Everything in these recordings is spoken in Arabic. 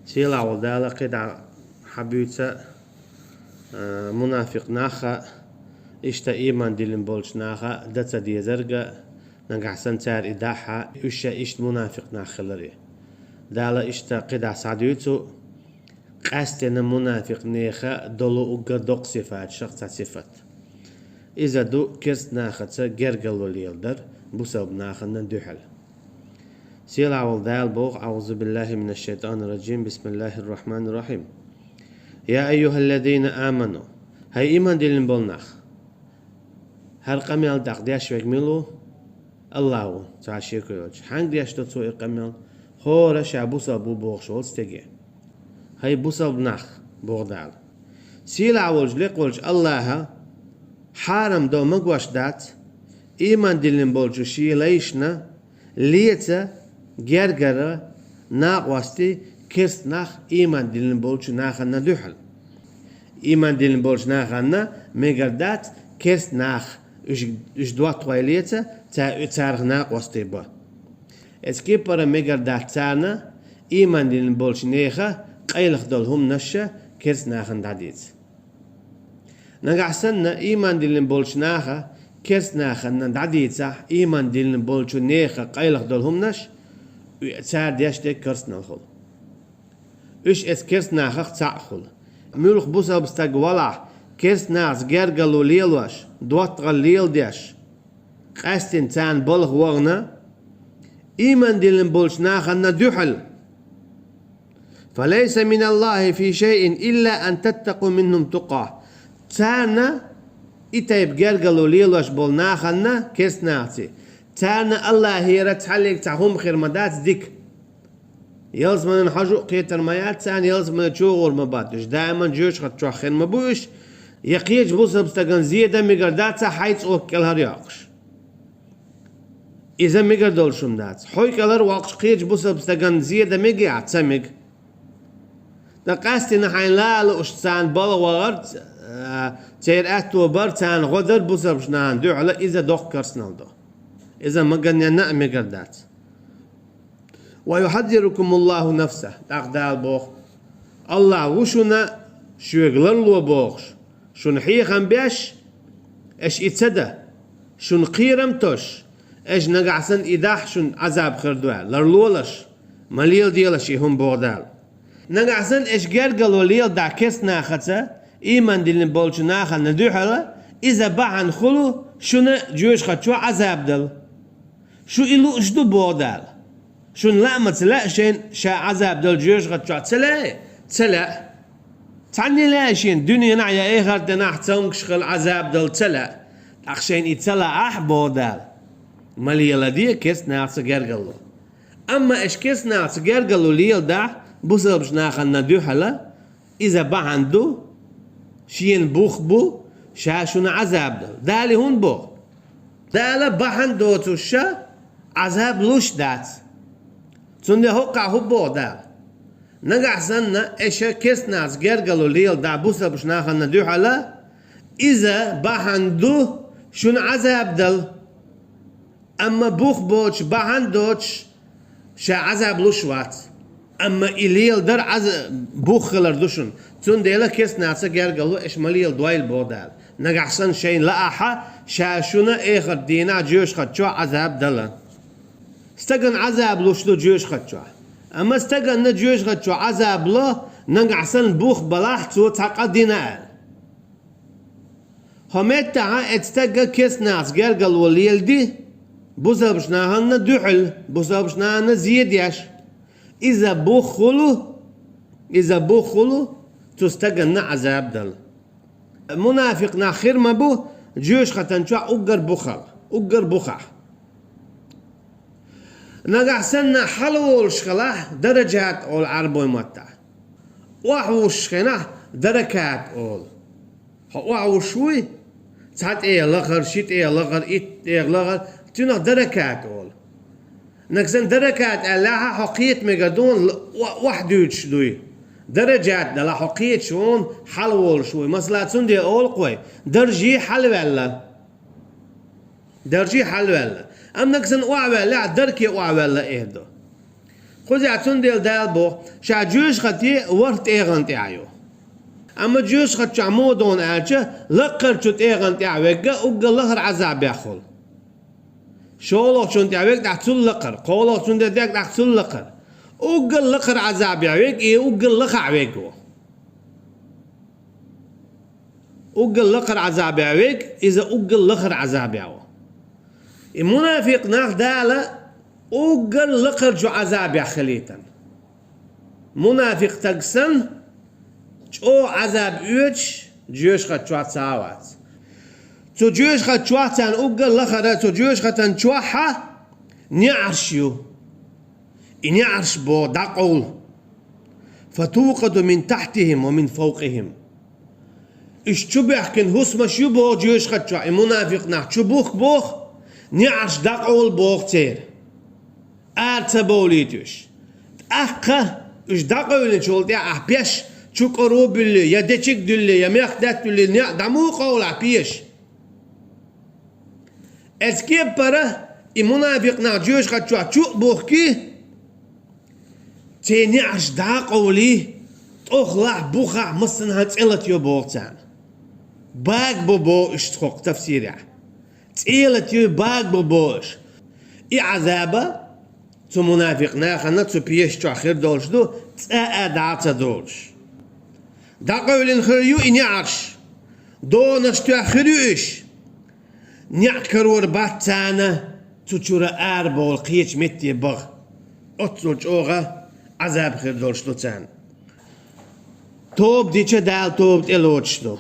سيلا ودالا قدع حبيوتا منافق ناخا إشتا إيمان ديلن بولش ناخا دتا دي زرقا نقحسن تار إداحا إشت منافق ناخلري دالا إشتا قدع سعديوتو قاستنا منافق نيخا دولو أقر دوق صفات شخصة صفات إذا دو كرس ناختا جرقل وليلدر بسبب ناخنا دوحل سيلا والدال بوغ أعوذ بالله من الشيطان الرجيم بسم الله الرحمن الرحيم يا أيها الذين آمنوا هاي إيمان ديلن بولناخ هر قميل داق دياش ويكملو الله تعالى شيكو حانق دياش دوتو إقميل هورا شابوسا بو بوغ شول ستيجي هاي بوسا بناخ بوغ دال سيلا والجليق والج الله حارم دو مقواش دات إيمان ديلن بولجو شي ليشنا ليتا جرجرة ناقواستي كرست ناخ إيمان ديلن بولجو ناخنا دوحل إيمان ديلن بولج ناخنا ميقردات كرست ناخ إش دوات طويليتا تارغ ناقواستي با اسكي برا ميقردات تارنا إيمان ديلن بولج نيخا قيلخ دولهم نشا كرست ناخن داديت نقعسنا إيمان ديلن بولج ناخا كرست ناخن داديت صح إيمان ديلن بولج نيخا قيلخ دولهم نش تار دياشتي كرست ناخل إش اس كرست ناخخ تاخل ملخ بوسا بستاق ولا كرست ناس جرقلو ليلواش دواتغل ليل دياش قاستين تان بلغ وغنا إيمان ديلن بولش ناخنا دوحل فليس من الله في شيء إلا أن تتقوا منهم تقاه تانا إتايب جرقلو ليلواش بول ناخنا كرست ناسي تانا الله هيرا تحليك تاهم خير مدات ديك يلزم من حجو قيتر مايات تان يلزم من تشوغل مباتش دائما جوش خد تشوخين مبوش يقيج بوسا بستقن زيادة مقرداتا حيث اوكلها رياقش إذا مقردول شمدات حويك الهر واقش قيج بوسا بستقن زيادة مقيعت سمق نقاستي نحين لا لأش تان بلا وغرد تير أتو بر تان غدر بوسا بشنان دو على إذا دوخ كرسنال دو إذا مقرن ينا مقردات ويحذركم الله نفسه تقدال بوخ الله وشنا شوغلر لو بوخش شون حيخن بيش اش اتسدى شون قيرم توش اش نقعسن إداح شون عذاب خردوال لرلولش مليل ديالش هم بودال نقعسن اش جرقل وليل دا كس ناخته إيمان دلن بولش ناخن ندوحله إذا باعن خلو شون جوش خدشو عذاب دل شو إلو اجدو بودال شون لا ما تلا شين شا عذاب دل جوش خدشو تلا تعني لا شين دنيا نعيا ايه غرد نحتهم كشغل عذاب دل تلا اخشين يتلا بودال مليلا دي كيس ناس جرقلو اما اش كيس ناس جرقلو ليل دا بوسل بش ناخن ندوحلا اذا عنده شين بوخ بو شاشون عذاب دل دالي هون بو دالا عنده توشا عذاب لوش دات تندي هوقع هو بو دال نقع سنة إيشا كيس ناس جرقلو ليل دا بوسا بش ناخن ندوحلا إذا عنده شون عذاب دل أما بوخ بوش عندوش شا عذاب لوشوات أما إليل در عذاب بوخ خلر دوشن تون ديلا كيس ناس جرقلو إيش مليل دويل بودال نقع سن شين لأحا شا شونا إيخر دينا جوش خدشو عذاب دل استقن عذاب لوشلو جوش خدشو أما استقن نجوش خدشو عذاب له نقعسن بوخ بلاح تو تقدينا همت تعا اتستقى كيس ناس جرقل وليل دي بوسا بشناهن دوحل بوسا بشناهن زيدياش إذا بوخ خلو تستقن عذاب دل منافق ناخير ما بو جوش خدشو أقر بخل نقعسنا حلو الشخلاح درجات أول عربوي متى وحو الشخنا دركات أول وحو شوي ساعات إيه لغر شيت إيه لغر إيه لغر تنو دركات أول نقسن دركات ألاها حقيت مقدون وحدوش دوي درجات دلا حقيت شون حلو شوي مثلا تندي أول قوي درجي حلو أم نقسن وعوال لا دركي وعوال لا إهدو خذ ديل دال بو شا جوش خطي ورت ايغن تاعيو اما جوش خط عمودون الچه لقر چوت ايغن تاعوغا اوغا لهر عذاب ياخل شولوك شون تاعوغ دحتول لقر قولوك شون تاعوغ دحتول لقر اوغا لقر عذاب ياوغ اي اوغا لخعوغو اوغا لقر عذاب ياوغ اذا اوغا لخر عذاب ياو المنافق ناخ دالا اوغا لقر جو عذاب ياخليتن منافق تقسن جو عذاب اوش جوش خط شوات ساوات تو جوش خط شواتان اوغا لخر تو جوش خطن شوحا نعرشيو نعرش بو دقول فتوقد من تحتهم ومن فوقهم اشتبه كن هسما شو بو جوش خط شوات المنافق ناخ شبوخ بوخ نعرش دقول بوخ تير بوليتوش أخا إيش دقولين شولتي أحبيش شو قروب اللي يا دتشك دللي يا ميخدات اللي دمو قول أحبيش اسكيب برا المنافق نعجوش خد شو بوخكي تيني عش دقولي تخلع بوخع مصن هتسألت يو بوختان باق بو إيش تخوق تفسيري تسألت يو باق بوش إي عذابه تو منافق ناخنا تو بيش تو آخر دولش دو تأدعت دولش دقولين خريو إني عرش دو نشتو آخريوش نعكرور باتانا تو تشورا آربول قيش متي بغ أطلوش أوغا عذاب خير دولش دو تان توب ديچه دال توب تلوش دو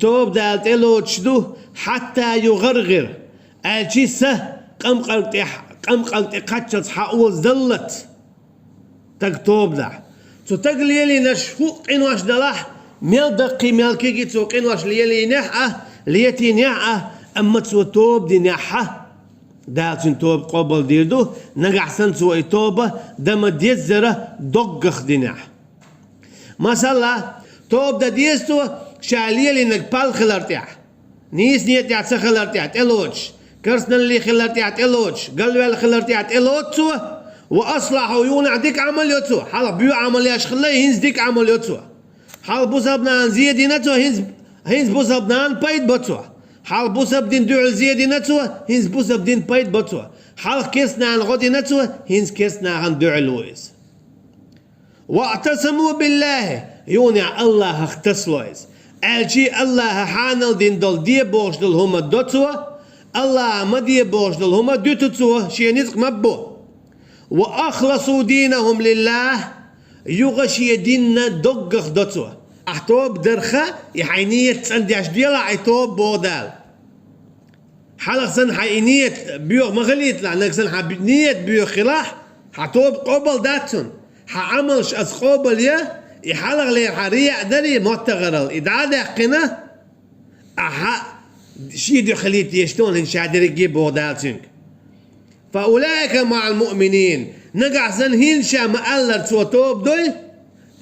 توب دال تلوش دو حتى يغرغر الشي سه قم قلت قتشت حقول زلت تكتوب ده تو تقليلي نشفوق إنواش دلاح ميل دقي ميل كيكي تسوق إنواش ليلي نحة ليتي نحة أما تسو توب دي نحة دالتن توب قبل ديردو نقحسن تسو توبة دم ديزرة دقخ دي نحة مثلا توب دا ديستو شاليلي نقبال خلرتيح نيس نيت يعتسى خلرتيح تلوش كرسنا اللي خلرتي عتلوش قلبي اللي خلرتي عتلوتسو واصلحوا يونا عديك عمل يوتسو حال بيو عمل ياش خلي هنز ديك عمل يوتسو حال بوسبنان زيدينتو هنز بوسبنان بايد بوتسو حال بوسبدين دعل زيدينتو هنز بوسبدين بايد بوتسو حال كيسنا عن غدينتو هنز كيسنا عن دعل ويس واعتصموا بالله يونع الله اختصلويس الشي الله حانل دين دول دي بوش دول هما دوتسو الله ما دي بوش دل هما دوتو شي نزق مبو واخلصوا دينهم لله يغشي ديننا دقخ دوتو احتوب درخه يحينيه تصندي اش ديلا عيتوب بودال حلق سن حينيه بيو مغليت لعنك سن حبنيه بيو خلاح حتوب قبل داتون حعملش از قبل يا يحلق لي حريع دري متغرل ادعاء قنا اها شي دو خليت يشتون إن شادر يجيب بودالتنك فأولئك مع المؤمنين نقع سنهين شا مألر توتوب دوي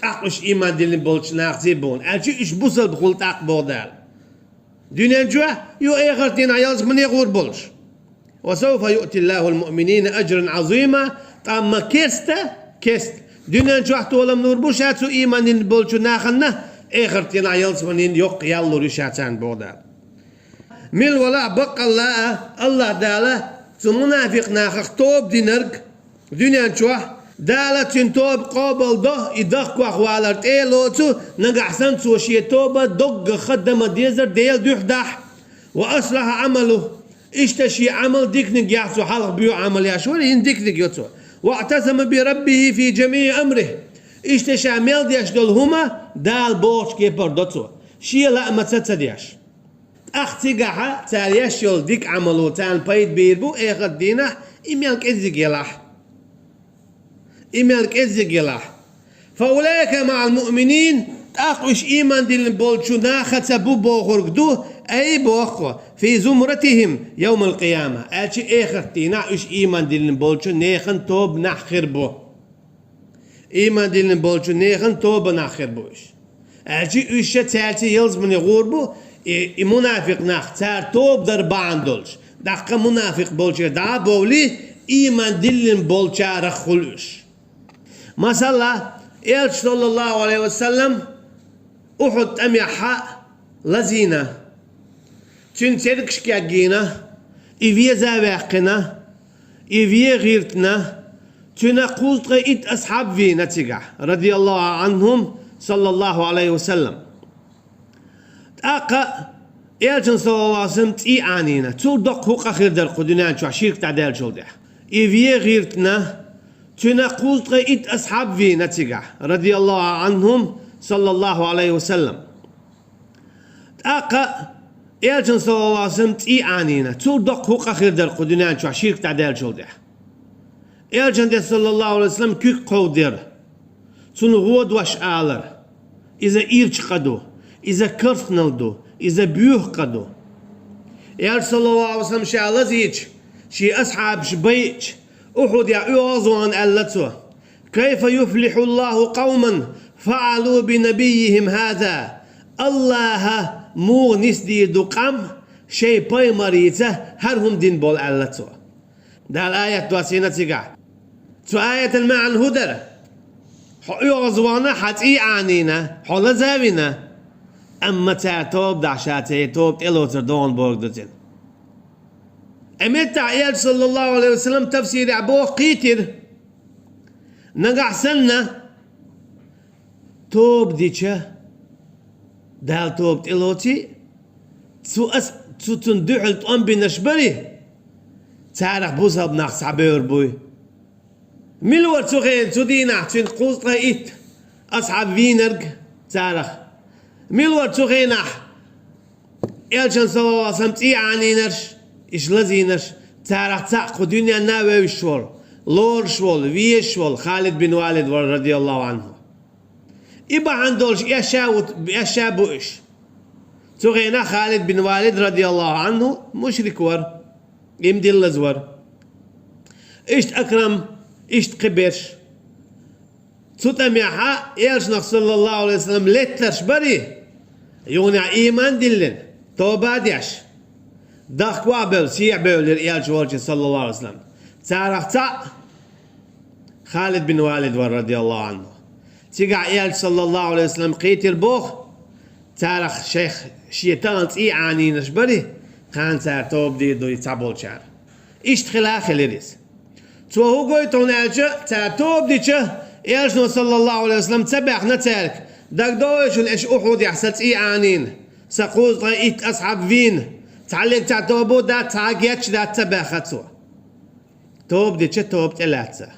أقش إيمان دلين بولش ناقزيبون ألشي إش بوصل بخلط أق بودال دنيا جوا يو إيغرتين عيالز من يغور بولش وسوف يؤتي الله المؤمنين أجرا عظيما طاما كيست دنيا جوا تولى من وربوش هاتو إيمان دلين بولش ناخلنا إيغرتين عيالز من يوق يالو رشاتان بودال ميل ولا بق الله داله تو منافق ناخ توب دينرك دنيا تشوح داله توب قابل ده يدق واخوالرت ايلوتو نقحسن تو شي توبه دق خدم ديزر ديل دحدح واصلح عمله اشتشي عمل ديكنك يحسو حلق بيو عمل يا شو ديكنك يوتو واعتصم بربه في جميع امره اشتشى ميل ديش دول هما دال بوش كيبر دوتو شي لا ما تصدياش اختقاها تاليش يول ديك عملو تان بايد بيربو ايغد دينا ايميلك ازيق يلاح فأولئك مع المؤمنين تاقوش ايمان دين بولشو ناخد سبو بوغرقدو اي بوخو في زمرتهم يوم القيامة الشي ايخر تيناقوش ايمان دين بولشو نيخن توب نحخر بو ايمان دين بولشو نيخن توب نحخر بوش الشي اشتا تالتي يلز من يغوربو منافق ناخ تار توب در باندولش دقا منافق بولش دا بولي iman dillin bol çare xuluş. Masalla Elçi sallallahu aleyhi ve sellem Uhud emyaha lazina. Çün çelik yagina, iviye zavaqina, iviye girtna, çüne qultra it ashab vi natiga radiyallahu anhum sallallahu aleyhi ve sellem. Taqa Elçin sallallahu aleyhi ve sellem ti anina. Çul dok huqa khirder qudunan çu şirk ta'dal çulda. Iviye girtna, çüne qultra it ashab vi natiga radiyallahu anhum sallallahu aleyhi ve sellem. Taqa Elçin sallallahu aleyhi ve sellem ti anina. Çul dok huqa khirder qudunan çu şirk ta'dal çulda. Elçin de sallallahu aleyhi ve sellem kük qawdir. Çunu huad waş alır. İza irç qadu, iza kırfnaldu, iza büyüh qadu. Elçin sallallahu aleyhi ve sellem şalaziç, şi ashab şbayç, Uhud ya'uazwan allatu. كيف يفلح الله قوما فعلوا بنبيهم هذا الله مغنس دي دقام شيء باي مريته هرهم دين بول allatu. ده الآية تواسينا تيجا. تو آية المعنى هدر. يغزوانا حتى عنينا حول زاوينا. أما تعتوب دعشاتي توب إلو تردون بوغدتين. أمت عيال صلى الله عليه وسلم تفسير عبوه قيتر. نقع سنة توب ديشة دال توب إلوتي تو تندحل تقوم بنشبري تعرف بوسها بنقص عبير بوي ملور تغين تدينا تين قوز رأيت أصحاب فينرج تعرف ملور تغينا إلشان صلى الله عليه وسلم تي عنينرش إيش لزينرش تعرف تعقو دنيا ناوي وشول لور شول ويشول خالد بن والد رضي الله عنه إبا عندولش يشا بوش تغينا خالد بن والد رضي الله عنه مشرك ور يمدي اللزور إشت أكرم إشت قبرش تتميحا يلشنق صلى الله عليه وسلم لترش بري يونع إيمان دلن توبا ديش داخ وابل سيع بولر يلش ورشي صلى الله عليه وسلم تعرف خالد بن والد رضي الله عنه تيقع يلش صلى الله عليه وسلم قيتر بوخ تعرف شيخ شيطان تي عني نشبري خان سار توب دي دو يتعبول شعر إشت خلاخ لريس تو هو قويتون ألجا تعتوب دي چه إلشنو صلى الله عليه وسلم تبع نتارك داك دوش الإش أحد يحسد إي عنين سقوز رأيت أصحاب فين تعلق تعتوبو دا تعاقيتش دا تبع خطو توب دي چه توب تلاتة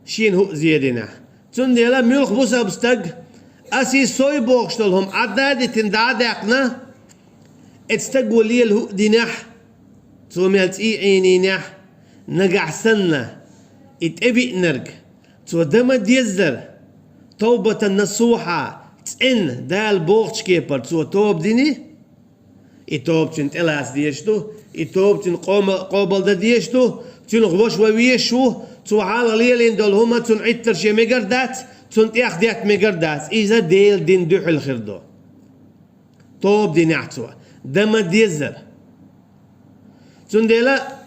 شين هو زيادنا تون ديلا ملخ بوسا بستق أسي سوي بوغشتلهم عدادي تندادقنا اتستقوا لي الهو دينح توميلت إي عينينح نقع سنة اتأبئ نرق تو دم ديزر توبة النصوحة تن دال بوغش كيبر تو توب ديني توب تن تلاس ديشتو توب تن قوبل دا ديشتو تن غوش وويشو تو حالا ليلين دول هما تن عتر شي مقردات تن تياخديات مقردات إذا ديل دين دوح الخردو توب ديني عتوا دم ديزر تن ديلا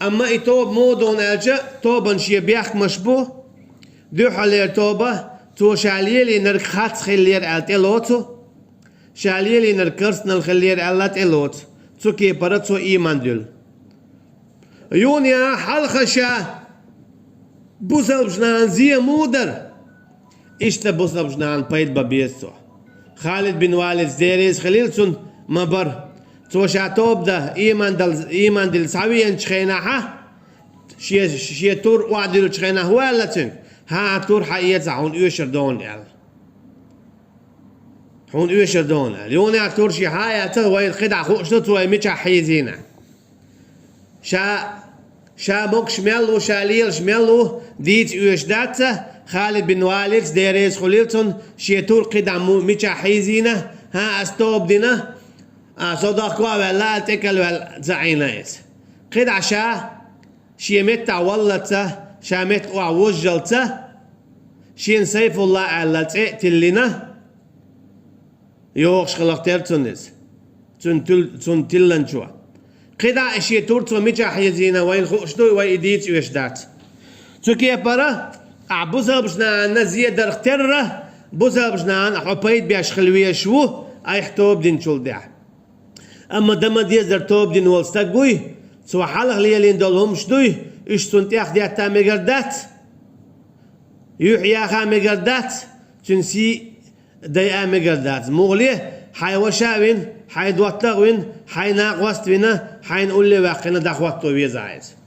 أما توب مودون أجا توبا شي بياخ مشبوه دوح عليه توبة تو شاليلي نرك خات خلير ألتلوتو شاليلي نركرس نالخلير ألتلوت تو كي براتو إيمان دول يونيا حلخشا بوسل بجنان زي مودر إشتا بوسل بجنان بايد بابيستو خالد بن والد زيريز خليلسون مبر تو شاتوب ده إيمان دل سويا شخيناها شي تور وعدلو شخيناه ولا تن ها تور حقيقة هون يوشر دون ال هون يوشر دون ال يوني تور شي حاجة تهوى الخدع خوشتو توي ميتشا حيزينا شا موكش ميلو شاليل شميلو ديت يوش داتا خالد بن والد ديريز خليلتون شي تور قدع ميتشا حيزينا ها استوب دينا صدق ولا تكل ولا زعينايس قد عشا شي متع ولته شامت وعوجلته شين سيف الله على تلنا يوخش خلق ترتونس تنتلن شو قدا اشي تورتو ميجا حيزينا وين خوشتو ويديت ويشدات تسكي برا عبوزا بجنا نزيه درختره بوزا بجنا حبيت بياش خلويه شو اي حتوب دين شولدع اما دما دي زرتوب دين ولستقوي سو حالغ ليلين دولهم شدوي ايش سنتياخ دياتا ميغردات يحيى خا ميغردات تنسي دايا ميغردات مغليه حي وشاوين حي دوتلغوين حي ناقوستوينا حي نقول لي واقنا دخواتو بيزايز